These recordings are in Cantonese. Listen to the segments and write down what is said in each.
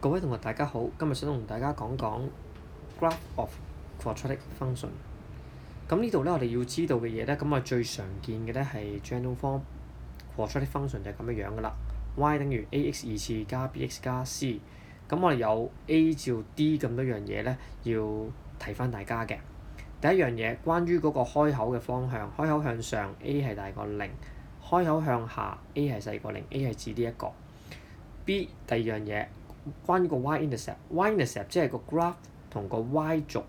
各位同學大家好，今日想同大家講講 Graph of Quadratic Function。咁呢度咧，我哋要知道嘅嘢咧，咁我最常見嘅咧係 General Form Quadratic Function 就係咁樣樣噶啦。y 等於 ax 二次加 bx 加 c。咁我哋有 a 至 d 咁多樣嘢咧，要提翻大家嘅。第一樣嘢，關於嗰個開口嘅方向，開口向上 a 係大過0，開口向下 a 係細過0 ，a 係指呢一個。b 第二樣嘢，關於個 y-intercept，y intercept 即係個 graph 同個 y 軸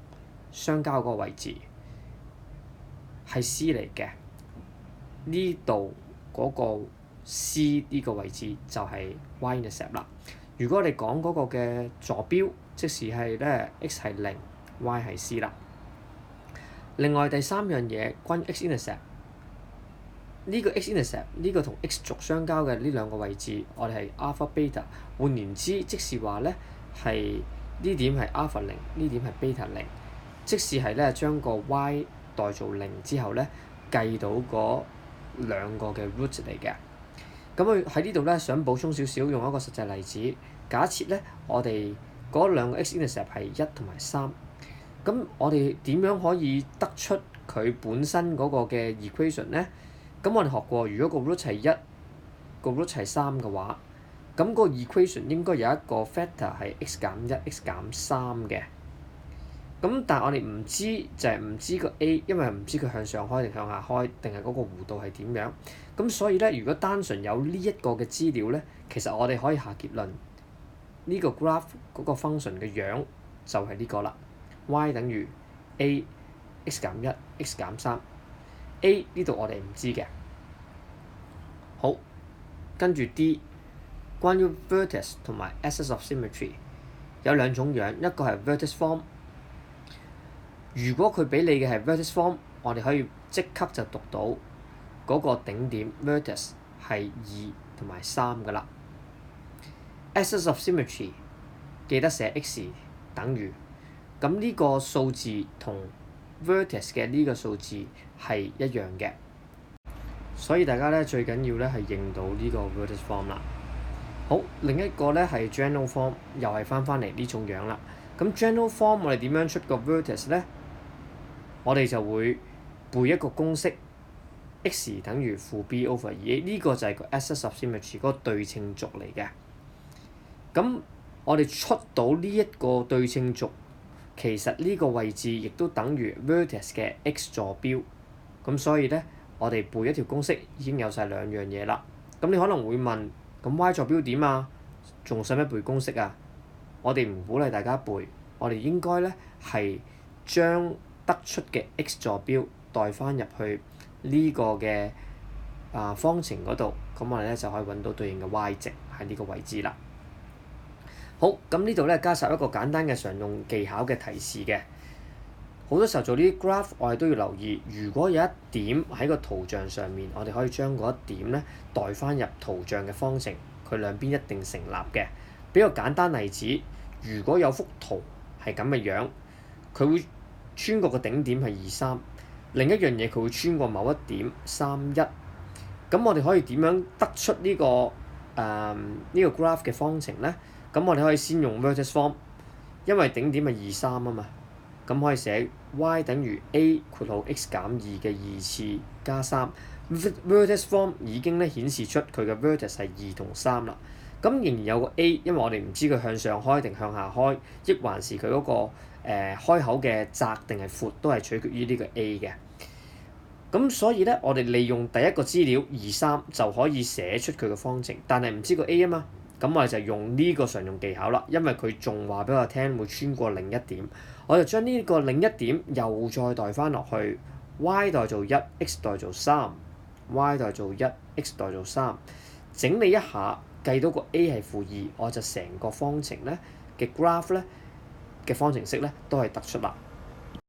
相交嗰個位置係 c 嚟嘅。呢度嗰個 c 呢個位置就係 y-intercept 啦。如果我哋講嗰個嘅坐標，即是係咧 x 係0，y 係 c 啦。另外第三樣嘢，關於 x-intercept， 呢個 x-intercept 呢個同 x 軸相交嘅呢兩個位置，我哋係 alpha beta。換言之，即是話咧係呢點係 alpha 0，呢點係 beta 0。即是係咧將個 y 代做0之後咧，計到嗰兩個嘅 root 嚟嘅。咁佢喺呢度咧想補充少少，用一個實際例子。假設咧我哋嗰兩個 x-intercept 係1同埋3。咁我哋點樣可以得出佢本身嗰個嘅 equation 咧？咁我哋學過，如果個 root 係1，個 root 係3嘅話，咁個 equation 應該有一個 factor 係 x 減1、x 減3嘅。咁但係我哋唔知，就係唔知個 a， 因為唔知佢向上開定向下開，定係嗰個弧度係點樣。咁所以咧，如果單純有呢一個嘅資料咧，其實我哋可以下結論，呢個 graph 嗰個 function 嘅樣就係呢個啦。y 等於 a x 減1 x 減3。a 呢度我哋唔知嘅。好，跟住 D， 關於 vertex 同埋 axis of symmetry 有兩種樣，一個係 vertex form。如果佢俾你嘅係 vertex form， 我哋可以即刻就讀到嗰個頂點 vertex 係2同埋3噶啦。axis of symmetry 記得寫 x 等於，咁呢個數字同 vertex 嘅呢個數字係一樣嘅，所以大家咧最緊要咧係認到呢個 vertex form 啦。好，另一個咧係 general form， 又係翻嚟呢種樣啦。咁 general form 我哋點樣出個 vertex 咧？我哋就會背一個公式 x 等於負 b over 2a， 呢個就係個 axis of symmetry 嗰個對稱軸嚟嘅。咁我哋出到呢一個對稱軸，其實呢個位置亦都等於 vertex 嘅 x 坐標。咁所以咧，我哋背一條公式已經有晒兩樣嘢啦。咁你可能會問，咁 y 坐標點啊？仲使乜背公式啊？我哋唔鼓勵大家背，我哋應該咧係將得出嘅 x 坐標代翻入去呢個嘅方程嗰度，咁我哋咧就可以揾到對應嘅 y 值喺呢個位置啦。好，咁呢度咧加插一個簡單嘅常用技巧嘅提示嘅。好多時候做呢啲 graph， 我哋都要留意，如果有一點喺個圖像上面，我哋可以將嗰一點咧代翻入圖像嘅方程，佢兩邊一定成立嘅。比較簡單例子，如果有幅圖係咁嘅樣，佢會穿過個頂點係2、3，另一樣嘢佢會穿過某一點3、1。咁我哋可以點樣得出呢個graph 嘅方程咧？咁我哋可以先用 vertex form， 因為頂點係2、3啊嘛。咁可以寫 y 等於 a 括號 x 減2嘅2次加3。vertex form 已經咧顯示出佢嘅 vertex 係2同3啦。咁仍然有個 a， 因為我哋唔知佢向上開定向下開，抑還是佢嗰個開口嘅窄定係闊，都係取決於呢個 a 嘅。咁所以咧，我哋利用第一個資料2、3就可以寫出佢嘅方程，但係唔知個 a 啊嘛。咁我哋就用呢個常用技巧啦，因為佢仲話俾我聽會穿過另一點，我就將呢個另一點又再代翻落去 y 代做1 x 代做3 y 代做1 x 代做3，整理一下計到個 a 係負2，我就成個方程咧嘅 graph 咧嘅方程式咧都係得出啦。